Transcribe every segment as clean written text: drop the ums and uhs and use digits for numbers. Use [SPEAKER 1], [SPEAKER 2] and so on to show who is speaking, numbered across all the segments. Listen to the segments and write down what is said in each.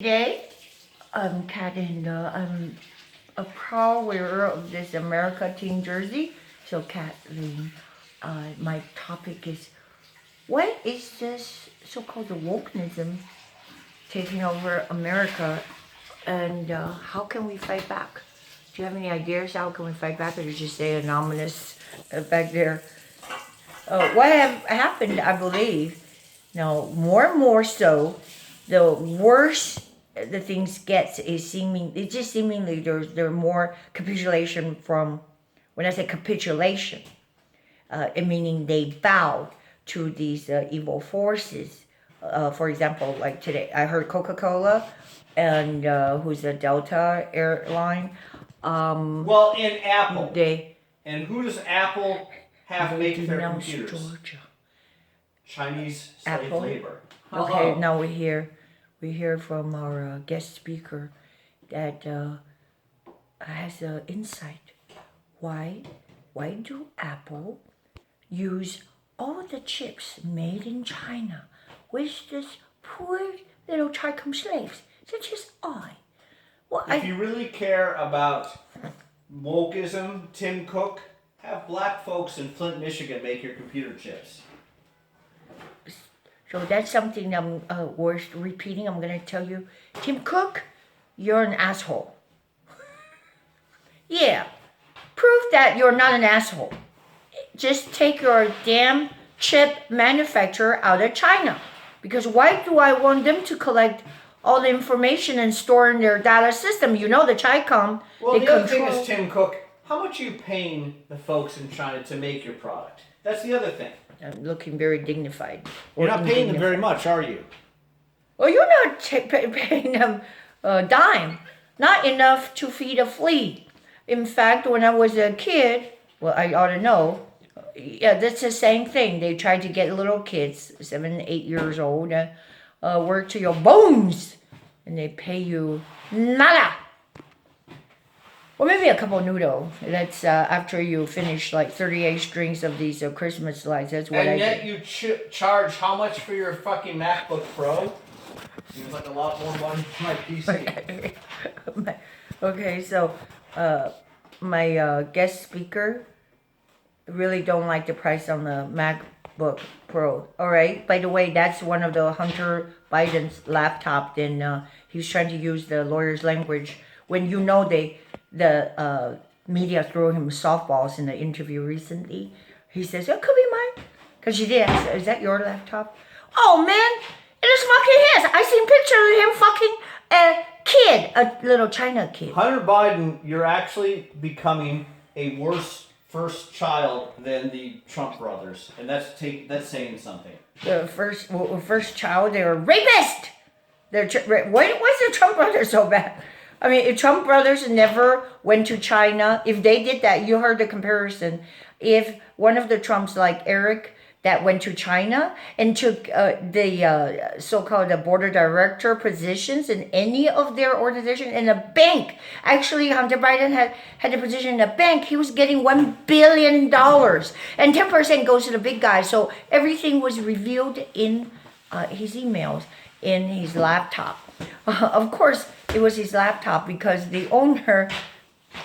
[SPEAKER 1] Today, I'm Kat and I'm a proud wearer of this America team jersey. So Kathleen, my topic is, what is this so-called wokenism taking over America, and how can we fight back? Do you have any ideas how can we fight back, or did you say anonymous back there? What have happened, I believe, now more and more so, the worse the things gets is seemingly there's more capitulation from, when I say capitulation, it meaning they bow to these evil forces. For example, like today, I heard Coca-Cola and who's a Delta airline.
[SPEAKER 2] Well, in Apple.
[SPEAKER 1] And
[SPEAKER 2] who does Apple have make their computers?
[SPEAKER 1] Georgia.
[SPEAKER 2] Chinese slave labor.
[SPEAKER 1] Okay, now we hear from our guest speaker that has an insight. Why do Apple use all the chips made in China with this poor little Chicom slaves such as I? Well,
[SPEAKER 2] if you really care about wokeism, Tim Cook, have black folks in Flint, Michigan make your computer chips.
[SPEAKER 1] So that's something I'm worth repeating. I'm going to tell you, Tim Cook, you're an asshole. Yeah, prove that you're not an asshole. Just take your damn chip manufacturer out of China. Because why do I want them to collect all the information and store in their data system? You know, the Chicom,
[SPEAKER 2] well, the other thing is, Tim Cook, how much are you paying the folks in China to make your product? That's the other thing.
[SPEAKER 1] I'm looking very dignified.
[SPEAKER 2] You're not paying them very much, are you?
[SPEAKER 1] Well, you're not paying them a dime. Not enough to feed a flea. In fact, when I was a kid, well, I ought to know, yeah, that's the same thing. They tried to get little kids, 7, 8 years old, work to your bones, and they pay you nada. Or maybe a couple noodles. That's after you finish like 38 strings of these Christmas lights. That's what I do.
[SPEAKER 2] And yet you charge how much for your fucking MacBook Pro? Seems like a lot more money for my PC.
[SPEAKER 1] Okay, so my guest speaker really don't like the price on the MacBook Pro. All right. By the way, that's one of the Hunter Biden's laptop. And he's trying to use the lawyer's language when you know the media threw him softballs in the interview recently. He says, "It could be mine," because she did ask, "Is that your laptop?" Oh man, it is fucking his. I seen pictures of him fucking a kid, a little China kid.
[SPEAKER 2] Hunter Biden, you're actually becoming a worse first child than the Trump brothers, and that's saying something.
[SPEAKER 1] The first child, they were rapists. Why was the Trump brothers so bad? I mean, if Trump brothers never went to China, if they did that, you heard the comparison. If one of the Trumps, like Eric, that went to China and took the so-called border director positions in any of their organization in a bank. Actually, Hunter Biden had a position in a bank. He was getting $1 billion, and 10% goes to the big guy. So everything was revealed in his emails, in his laptop. Of course, it was his laptop because the owner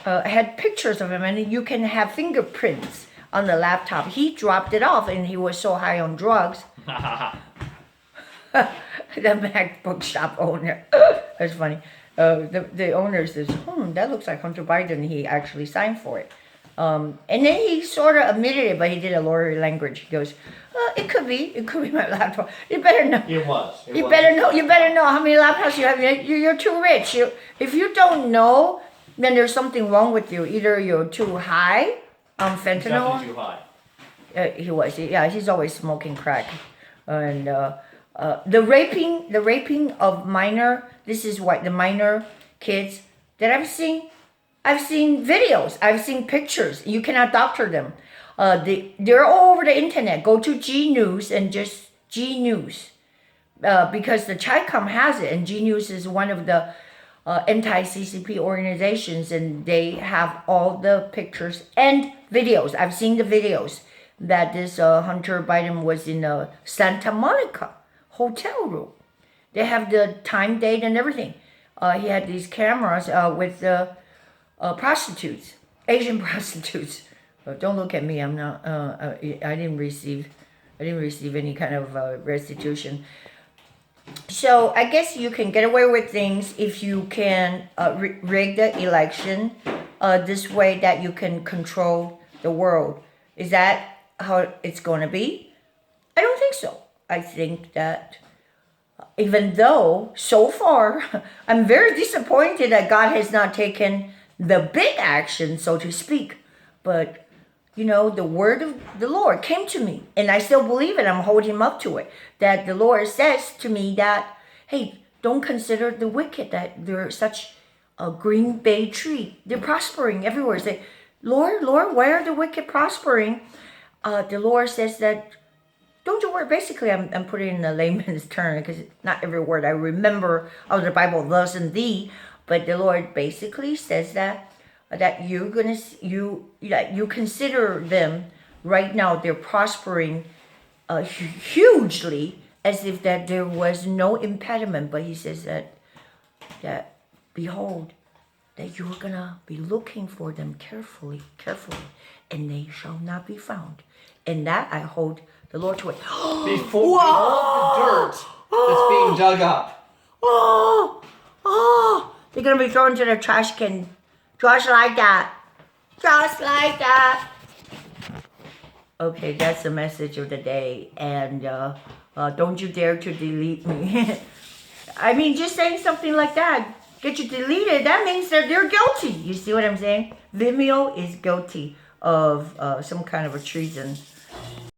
[SPEAKER 1] had pictures of him, and you can have fingerprints on the laptop. He dropped it off, and he was so high on drugs. The MacBook shop owner. That's funny. The owner says, that looks like Hunter Biden. He actually signed for it. And then he sort of admitted it, but he did a lawyer language. He goes, it could be my laptop. You better know. You better know how many laptops you have. You're too rich. If you don't know, then there's something wrong with you. Either you're too high on fentanyl.
[SPEAKER 2] He's too high.
[SPEAKER 1] He's always smoking crack. And the raping of minor, this is what the minor kids that I've seen videos, I've seen pictures. You cannot doctor them. They're all over the internet. Go to G News and just G News. Because the Chicom has it, and G News is one of the anti-CCP organizations, and they have all the pictures and videos. I've seen the videos that this Hunter Biden was in a Santa Monica hotel room. They have the time, date, and everything. He had these cameras with prostitutes, Asian prostitutes. Don't look at me. I'm not. I didn't receive any kind of restitution. So I guess you can get away with things if you can rig the election this way that you can control the world. Is that how it's going to be? I don't think so. I think that even though so far I'm very disappointed that God has not taken the big action, so to speak, but the word of the Lord came to me, and I still believe it. I'm holding him up to it. That the Lord says to me that, hey, don't consider the wicked, that they're such a green bay tree. They're prospering everywhere. Say, Lord, why are the wicked prospering? The Lord says that, don't you worry. Basically, I'm putting it in a layman's term because not every word I remember out of the Bible, thus and thee. But the Lord basically says that you consider them right now. They're prospering hugely, as if that there was no impediment. But He says that behold, that you're gonna be looking for them carefully, and they shall not be found. And that I hold the Lord to it.
[SPEAKER 2] Behold the dirt that's being dug up.
[SPEAKER 1] They're gonna be thrown to the trash can, just like that. Okay, that's the message of the day. And don't you dare to delete me. I mean, just saying something like that, get you deleted, that means that they're guilty. You see what I'm saying? Vimeo is guilty of some kind of a treason.